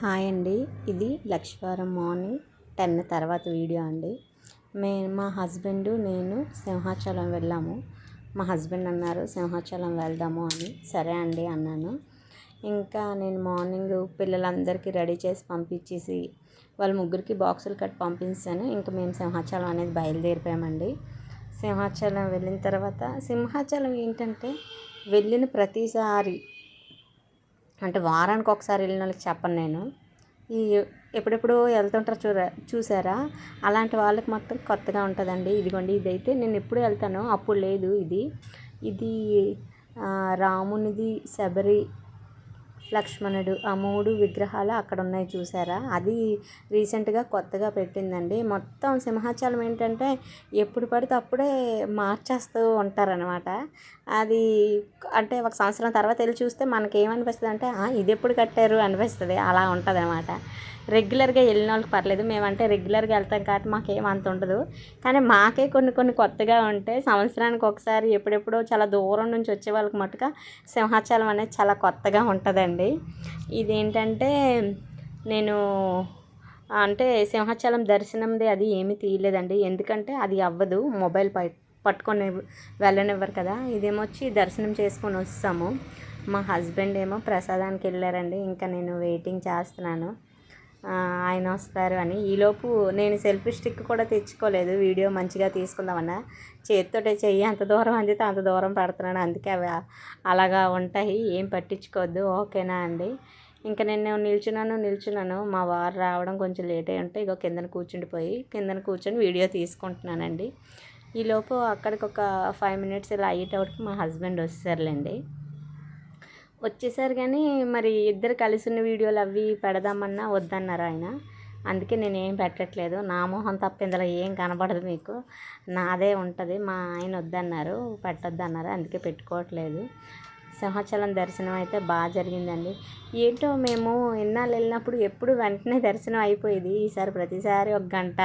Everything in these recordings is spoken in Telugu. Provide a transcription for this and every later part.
హాయ్ అండి. ఇది లక్షవారం మార్నింగ్ 10 తర్వాత వీడియో అండి. మా హస్బెండ్ నేను సింహాచలం వెళ్ళాము. మా హస్బెండ్ అన్నారు సింహాచలం వెళ్దాము అని. సరే అండి అన్నాను. ఇంకా నేను మార్నింగ్ పిల్లలందరికీ రెడీ చేసి పంపించేసి వాళ్ళ ముగ్గురికి బాక్సులు కట్టి పంపించాను. ఇంకా మేము సింహాచలం అనేది బయలుదేరిపోయామండి. సింహాచలం వెళ్ళిన తర్వాత సింహాచలం ఏంటంటే వెళ్ళిన ప్రతిసారి అంటే వారానికి ఒకసారి వెళ్ళిన వాళ్ళకి చెప్పను నేను. ఈ ఎప్పుడెప్పుడు వెళ్తుంటారు చూసారా, అలాంటి వాళ్ళకి మొత్తం కొత్తగా ఉంటుందండి. ఇదిగోండి, ఇదైతే నేను ఎప్పుడు వెళ్తానో అప్పుడు లేదు. ఇది రామునిది, శబరి, లక్ష్మణుడు ఆ 3 విగ్రహాలు అక్కడ ఉన్నాయి చూసారా. అది రీసెంట్గా కొత్తగా పెట్టిందండి. మొత్తం సింహాచలం ఏంటంటే ఎప్పుడు పడితే అప్పుడే మార్చేస్తూ ఉంటారనమాట. అది అంటే ఒక సంవత్సరం తర్వాత వెళ్ళి చూస్తే మనకేమనిపిస్తుంది అంటే ఇది ఎప్పుడు కట్టారు అనిపిస్తుంది. అలా ఉంటుంది అనమాట. రెగ్యులర్గా వెళ్ళిన వాళ్ళకి పర్లేదు, మేమంటే రెగ్యులర్గా వెళ్తాం కాబట్టి మాకేమంత ఉండదు. కానీ మాకే కొన్ని కొత్తగా ఉంటాయి. సంవత్సరానికి ఒకసారి ఎప్పుడెప్పుడో చాలా దూరం నుంచి వచ్చే వాళ్ళకి మట్టుగా సింహాచలం అనేది చాలా కొత్తగా ఉంటుందండి. ఇదేంటంటే నేను అంటే సింహాచలం దర్శనంది అది ఏమీ తీయలేదండి. ఎందుకంటే అది అవ్వదు, మొబైల్ పట్టుకొని వెళ్ళనివ్వరు కదా. ఇదేమొచ్చి దర్శనం చేసుకొని వస్తాము. మా హస్బెండ్ ఏమో ప్రసాదానికి వెళ్ళారండి. ఇంకా నేను వెయిటింగ్ చేస్తున్నాను ఆయన వస్తారు అని. ఈలోపు నేను సెల్ఫీ స్టిక్ కూడా తెచ్చుకోలేదు. వీడియో మంచిగా తీసుకుందామన్నా చేతితోటే చెయ్యి అంత దూరం అందితే అంత దూరం పెడుతున్నాను. అందుకే అవి అలాగా ఉంటాయి, ఏం పట్టించుకోవద్దు. ఓకేనా అండి. ఇంకా నేను నిల్చున్నాను. మా వారు రావడం కొంచెం లేట్ అయి ఉంటే ఇగో కిందన కూర్చొని వీడియో తీసుకుంటున్నానండి. ఈలోపు అక్కడికి ఒక 5 మినిట్స్ ఇలా అయ్యేటప్పటికి మా హస్బెండ్ వచ్చేసారు కానీ మరి ఇద్దరు కలిసి ఉన్న వీడియోలు అవి పెడదామన్నా వద్దన్నారు ఆయన. అందుకే నేనేం పెట్టట్లేదు. నా మొహం తప్ప ఇందులో ఏం కనబడదు మీకు, నాదే ఉంటుంది. మా ఆయన వద్దన్నారు, పెట్టొద్దన్నారు, అందుకే పెట్టుకోవట్లేదు. సింహాచలం దర్శనం అయితే బాగా జరిగిందండి. ఏంటో మేము ఇన్నాళ్ళు వెళ్ళినప్పుడు ఎప్పుడు వెంటనే దర్శనం అయిపోయేది. ఈసారి ప్రతిసారి 1 గంట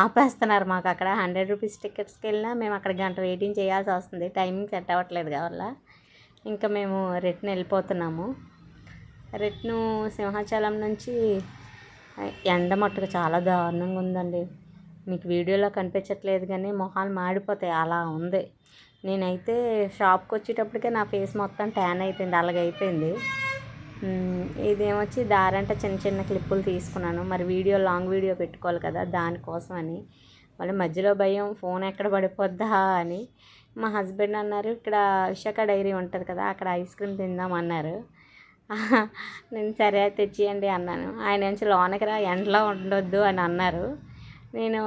ఆపేస్తున్నారు మాకు అక్కడ. 100 రూపీస్ టికెట్స్కి వెళ్ళినా మేము అక్కడ గంట వెయిటింగ్ చేయాల్సి వస్తుంది. టైమింగ్ సెట్ అవ్వట్లేదు కావాల. ఇంకా మేము రిటర్న్ వెళ్ళిపోతున్నాము. సింహాచలం నుంచి ఎండ మట్టుకు చాలా దారుణంగా ఉందండి. మీకు వీడియోలో కనిపించట్లేదు కానీ మొహాలు మాడిపోతాయి, అలా ఉంది. నేనైతే షాప్కి వచ్చేటప్పటికే నా ఫేస్ మొత్తం ట్యాన్ అయిపోయింది, అలాగైపోయింది. ఇదేమొచ్చి దారంటే చిన్న క్లిప్పులు తీసుకున్నాను. మరి లాంగ్ వీడియో పెట్టుకోవాలి కదా, దానికోసం అని. మళ్ళీ మధ్యలో భయం, ఫోన్ ఎక్కడ పడిపోద్దా అని. మా హస్బెండ్ అన్నారు ఇక్కడ విశాఖ డైరీ ఉంటుంది కదా, అక్కడ ఐస్ క్రీమ్ తిందామన్నారు. నేను సరే తెచ్చియండి అన్నాను. ఆయన నుంచి లోనకి రా, ఎండలో ఉండొద్దు అని అన్నారు. నేను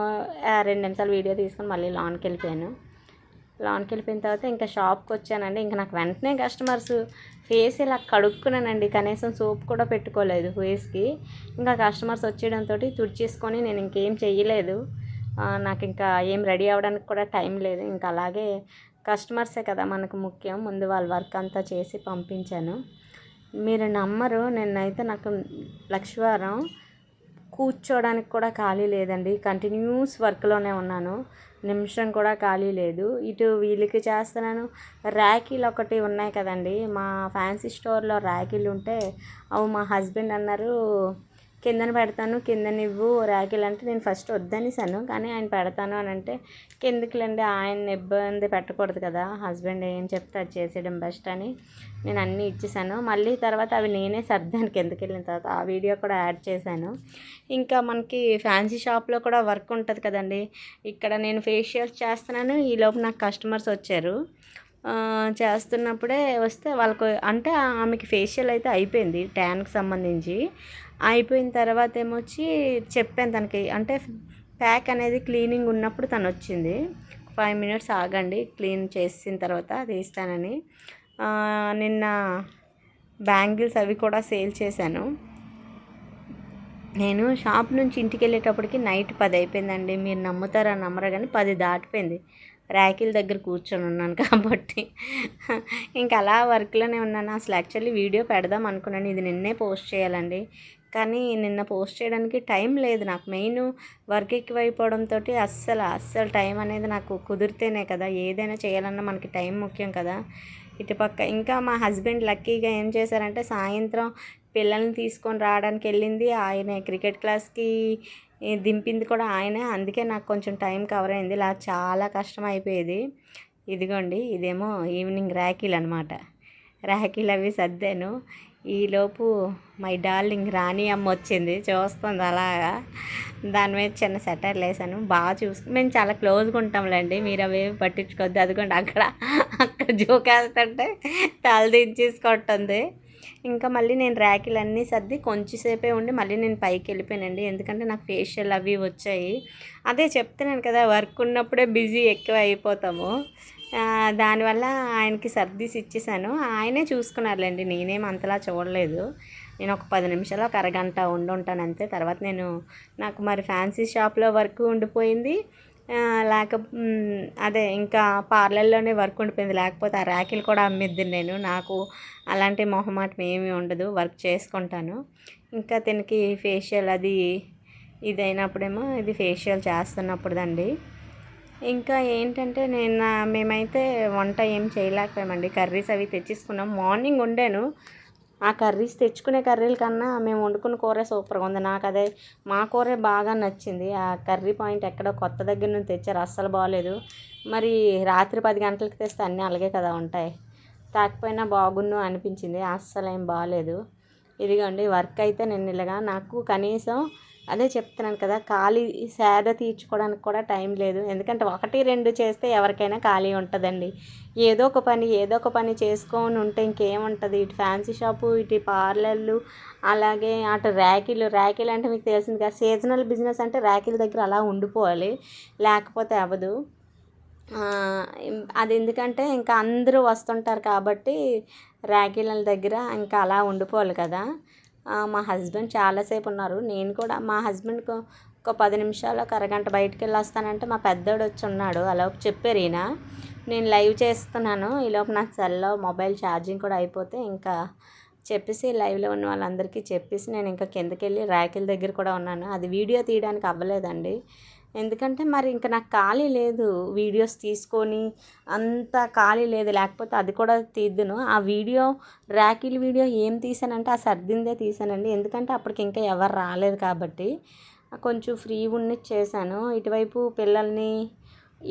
2 నిమిషాలు వీడియో తీసుకుని మళ్ళీ లోనికి వెళ్ళిపోయిన తర్వాత ఇంకా షాప్కి వచ్చానండి. ఇంకా నాకు వెంటనే కస్టమర్స్ ఫేస్ ఇలా కడుక్కున్నానండి, కనీసం సోప్ కూడా పెట్టుకోలేదు ఫేస్కి. ఇంకా కస్టమర్స్ వచ్చేయడంతో తుడిచేసుకొని నేను ఇంకేం చెయ్యలేదు. నాకు ఇంకా ఏం రెడీ అవ్వడానికి కూడా టైం లేదు. ఇంకా అలాగే కస్టమర్సే కదా మనకు ముఖ్యం, ముందు వాళ్ళ వర్క్ అంతా చేసి పంపించాను. మీరు నమ్మరు, నిన్నైతే నాకు లక్షవారం కూర్చోడానికి కూడా ఖాళీ లేదండి. కంటిన్యూస్ వర్క్లోనే ఉన్నాను, నిమిషం కూడా ఖాళీ లేదు. ఇటు వీళ్ళకి చేస్తున్నాను. ర్యాకీలు ఒకటి ఉన్నాయి కదండి, మా ఫ్యాన్సీ స్టోర్లో ర్యాకీలు ఉంటే అవి మా హస్బెండ్ అన్నారు కిందన పెడతాను, కిందనివ్వు ర్యాకీలు అంటే నేను ఫస్ట్ వద్దనిసాను. కానీ ఆయన పెడతాను అని అంటే కిందకిలేండి, ఆయన ఇబ్బంది పెట్టకూడదు కదా, హస్బెండ్ ఏం చెప్తే అది చేసేయడం బెస్ట్ అని నేను అన్నీ ఇచ్చేసాను. మళ్ళీ తర్వాత అవి నేనే సర్దాను కిందకి వెళ్ళిన తర్వాత, ఆ వీడియో కూడా యాడ్ చేశాను. ఇంకా మనకి ఫ్యాన్సీ షాప్లో కూడా వర్క్ ఉంటుంది కదండి. ఇక్కడ నేను ఫేషియల్స్ చేస్తున్నాను, ఈలోపు నాకు కస్టమర్స్ వచ్చారు. చేస్తున్నప్పుడే వస్తే వాళ్ళకు అంటే ఆమెకి ఫేషియల్ అయితే అయిపోయింది, ట్యాన్కి సంబంధించి. అయిపోయిన తర్వాత ఏమొచ్చి చెప్పాను తనకి, అంటే ప్యాక్ అనేది క్లీనింగ్ ఉన్నప్పుడు తను వచ్చింది. 5 మినిట్స్ ఆగండి, క్లీన్ చేసిన తర్వాత అది ఇస్తానని. నిన్న బ్యాంగిల్స్ అవి కూడా సేల్ చేశాను. నేను షాప్ నుంచి ఇంటికి వెళ్ళేటప్పటికి నైట్ 10 అయిపోయిందండి. మీరు నమ్ముతారా నమ్మరా కానీ 10 దాటిపోయింది. ర్యాకిల్ దగ్గర కూర్చొని ఉన్నాను కాబట్టి ఇంకా అలా వర్క్లోనే ఉన్నాను. అసలు యాక్చువల్లీ వీడియో పెడదాం అనుకున్నాను, ఇది నిన్నే పోస్ట్ చేయాలండి. కానీ నిన్న పోస్ట్ చేయడానికి టైం లేదు నాకు. మెయిన్ వర్క్ ఎక్కువైపోవడంతో అస్సలు టైం అనేది నాకు కుదిరితేనే కదా ఏదైనా చేయాలన్నా మనకి టైం ముఖ్యం కదా. ఇటుపక్క ఇంకా మా హస్బెండ్ లక్కీగా ఏం చేశారంటే సాయంత్రం పిల్లల్ని తీసుకొని రావడానికి వెళ్ళింది ఆయనే, క్రికెట్ క్లాస్కి దింపింది కూడా ఆయనే. అందుకే నాకు కొంచెం టైం కవర్ అయింది, ఇలా చాలా కష్టం అయిపోయేది. ఇదిగోండి ఇదేమో ఈవినింగ్ ర్యాకీలు అనమాట. ర్యాకీలు అవి సర్దాను. ఈలోపు మై డార్లింగ్ రాణి అమ్మ వచ్చింది, చూస్తుంది అలాగా. దాని మీద చిన్న సెటర్లు వేసాను. బాగా మేము చాలా క్లోజ్గా ఉంటాంలేండి, మీరు అవేవి పట్టించుకోవద్దు. అదిగోండి అక్కడ జోకేస్తుంటే తల దించేసుకుంటుంది. ఇంకా మళ్ళీ నేను ర్యాకులన్నీ సర్ది కొంచెంసేపే ఉండి మళ్ళీ నేను పైకి వెళ్ళిపోయానండి, ఎందుకంటే నాకు ఫేషియల్ అవి వచ్చాయి. అదే చెప్తున్నాను కదా, వర్క్ ఉన్నప్పుడే బిజీ ఎక్కువ అయిపోతాము. దానివల్ల ఆయనకి సర్దీసి ఇచ్చేసాను. ఆయనే చూసుకున్నారులేండి, నేనేం అంతలా చూడలేదు. నేను ఒక 10 నిమిషాలు ఒక అరగంట ఉంటాను అంతే. తర్వాత నాకు మరి ఫ్యాన్సీ షాప్లో వర్క్ ఉండిపోయింది, అదే ఇంకా పార్లర్లోనే వర్క్ ఉండిపోయింది. లేకపోతే ఆ ర్యాకులు కూడా అమ్మేద్ది నేను. నాకు అలాంటి మొహమాటం ఏమీ ఉండదు, వర్క్ చేసుకుంటాను. ఇంకా దీనికి ఫేషియల్ అది ఇదైనప్పుడేమో ఇది ఫేషియల్ చేస్తున్నప్పుడుదండి. ఇంకా ఏంటంటే మేమైతే వంట ఏం చేయలేకపోయామండి. కర్రీస్ అవి తెచ్చేసుకున్నాం. మార్నింగ్ వండాను. ఆ కర్రీస్ తెచ్చుకునే కర్రీల కన్నా మేము వండుకున్న కూర సూపర్గా ఉంది. నాకు అదే మా కూరే బాగా నచ్చింది. ఆ కర్రీ పాయింట్ ఎక్కడో కొత్త దగ్గర నుంచి తెచ్చారు, అస్సలు బాగోలేదు. మరి రాత్రి 10 గంటలకు తెస్తే అన్నీ అలాగే కదా ఉంటాయి. తాకపోయినా బాగున్ను అనిపించింది, అస్సలు ఏం బాగలేదు. ఇదిగోండి వర్క్ అయితే నేను ఇలాగా నాకు కనీసం అదే చెప్తున్నాను కదా, ఖాళీ సేద తీర్చుకోవడానికి కూడా టైం లేదు. ఎందుకంటే 1, 2 చేస్తే ఎవరికైనా ఖాళీ ఉంటుందండి. ఏదో ఒక పని చేసుకొని ఉంటే ఇంకేముంటుంది. ఇటు ఫ్యాన్సీ షాపు, ఇటు పార్లర్లు, అలాగే అటు ర్యాకీలు అంటే మీకు తెలిసింది కదా, సీజనల్ బిజినెస్ అంటే ర్యాకీల దగ్గర అలా ఉండిపోవాలి, లేకపోతే అవ్వదు. అది ఎందుకంటే ఇంకా అందరూ వస్తుంటారు కాబట్టి ర్యాకీల దగ్గర ఇంకా అలా ఉండిపోవాలి కదా. మా హస్బెండ్ చాలాసేపు ఉన్నారు. నేను కూడా మా హస్బెండ్కి ఒక 10 నిమిషాలు ఒక అరగంట బయటికి వెళ్ళి వస్తానంటే మా పెద్దోడు వచ్చి ఉన్నాడు. అలాగ చెప్పారు ఈయన. నేను లైవ్ చేస్తున్నాను, ఈలోపు నా సెల్లో మొబైల్ ఛార్జింగ్ కూడా అయిపోతే ఇంకా చెప్పేసి లైవ్లో ఉన్న వాళ్ళందరికీ చెప్పేసి నేను ఇంకా కిందకి వెళ్ళి ర్యాకుల దగ్గర కూడా ఉన్నాను. అది వీడియో తీయడానికి అవ్వలేదండి, ఎందుకంటే మరి ఇంకా నాకు ఖాళీ లేదు, వీడియోస్ తీసుకొని అంత ఖాళీ లేదు. లేకపోతే అది కూడా తీద్దును. ఆ వీడియో ర్యాకీల వీడియో ఏం తీసానంటే ఆ సర్దిందే తీసానండి, ఎందుకంటే అప్పటికి ఇంకా ఎవరు రాలేదు కాబట్టి కొంచెం ఫ్రీ ఉండి చేశాను. ఇటువైపు పిల్లల్ని,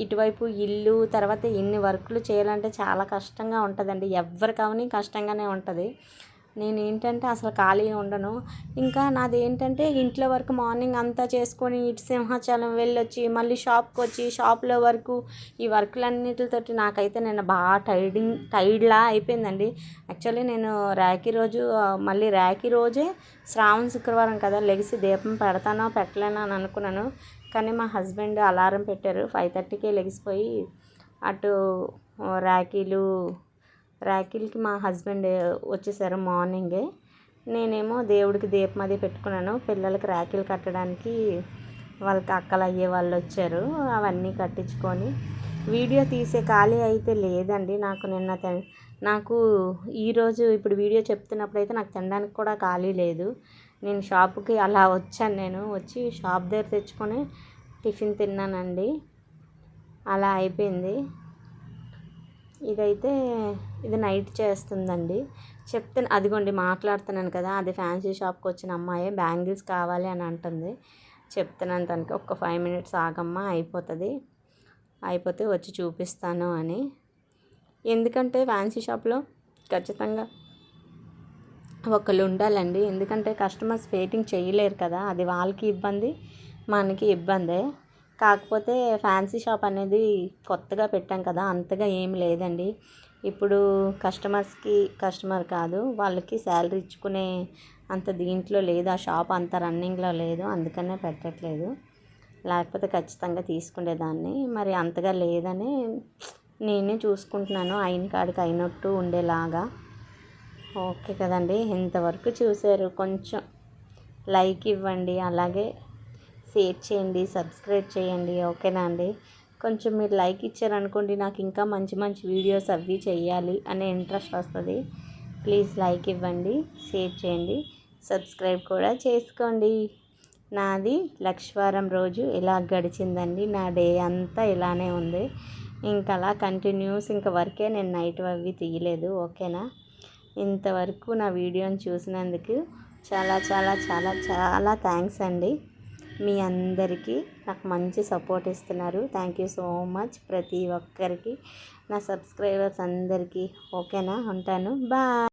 ఇటువైపు ఇల్లు, తర్వాత ఇన్ని వర్కులు చేయాలంటే చాలా కష్టంగా ఉంటుందండి. ఎవరికవని కష్టంగానే ఉంటుంది. నేను ఏంటంటే అసలు ఖాళీగా ఉండను. ఇంకా నాది ఏంటంటే ఇంట్లో వరకు మార్నింగ్ అంతా చేసుకొని ఇటు సింహాచలం వెళ్ళొచ్చి మళ్ళీ షాప్కి వచ్చి షాప్లో వరకు, ఈ వర్కులన్నిటితోటి నాకైతే నేను బాగా టైర్డ్లా అయిపోయిందండి. యాక్చువల్లీ నేను మళ్ళీ ర్యాకీ రోజే శ్రావణ శుక్రవారం కదా, లెగిసి దీపం పెడతానో పెట్టలేనో అని అనుకున్నాను. కానీ మా హస్బెండ్ అలారం పెట్టారు, 5:30కే లెగిసిపోయి అటు ర్యాకీలకి మా హస్బెండ్ వచ్చేసారు మార్నింగే. నేనేమో దేవుడికి దీపం అది పెట్టుకున్నాను. పిల్లలకి ర్యాకీలు కట్టడానికి వాళ్ళకి అక్కలు అయ్యే వాళ్ళు వచ్చారు, అవన్నీ కట్టించుకొని వీడియో తీసే ఖాళీ అయితే లేదండి నాకు ఈరోజు ఇప్పుడు వీడియో చెప్తున్నప్పుడు అయితే నాకు తినడానికి కూడా ఖాళీ లేదు. నేను షాపుకి అలా వచ్చి షాప్ దగ్గర తెచ్చుకొని టిఫిన్ తిన్నానండి, అలా అయిపోయింది. ఇది నైట్ చేస్తుందండి. అదిగోండి మాట్లాడుతున్నాను కదా, అది ఫ్యాన్సీ షాప్కి వచ్చిన అమ్మాయి బ్యాంగిల్స్ కావాలి అని అంటుంది. చెప్తున్నాను తనకి ఒక 5 మినిట్స్ ఆగమ్మా, అయిపోతే వచ్చి చూపిస్తాను అని. ఎందుకంటే ఫ్యాన్సీ షాప్లో ఖచ్చితంగా ఒకళ్ళు ఉండాలండి, ఎందుకంటే కస్టమర్స్ వెయిటింగ్ చేయలేరు కదా, అది వాళ్ళకి ఇబ్బంది, మనకి ఇబ్బందే. కాకపోతే ఫ్యాన్సీ షాప్ అనేది కొత్తగా పెట్టాం కదా, అంతగా ఏం లేదండి. ఇప్పుడు కస్టమర్ కాదు, వాళ్ళకి శాలరీ ఇచ్చుకునే అంత దీంట్లో లేదు, ఆ షాప్ అంత రన్నింగ్లో లేదు, అందుకనే పెట్టట్లేదు. లేకపోతే ఖచ్చితంగా తీసుకునేదాన్ని. మరి అంతగా లేదని నేనే చూసుకుంటున్నాను, అయిన కాడికి అయినట్టు ఉండేలాగా. ఓకే కదండి, ఇంతవరకు చూసారు, కొంచెం లైక్ ఇవ్వండి, అలాగే షేర్ చేయండి, సబ్స్క్రైబ్ చేయండి. ఓకేనా అండి? కొంచెం మీరు లైక్ ఇచ్చారనుకోండి, నాకు ఇంకా మంచి మంచి వీడియోస్ అవి చేయాలి అనే ఇంట్రెస్ట్ వస్తుంది. ప్లీజ్ లైక్ ఇవ్వండి, షేర్ చేయండి, సబ్స్క్రైబ్ కూడా చేసుకోండి. నాది లక్షవారం రోజు ఇలా గడిచిందండి, నా డే అంతా ఇలానే ఉంది. ఇంకా అలా కంటిన్యూస్ ఇంకా వర్కే, నేను నైట్ అవి తీయలేదు. ఓకేనా? ఇంతవరకు నా వీడియోని చూసినందుకు చాలా చాలా చాలా చాలా థ్యాంక్స్ అండి. మీ అందరికీ నాకు మంచి సపోర్ట్ ఇస్తున్నారు. థ్యాంక్ యూ సో మచ్ ప్రతి ఒక్కరికి, నా సబ్స్క్రైబర్స్ అందరికీ. ఓకేనా, ఉంటాను, బాయ్.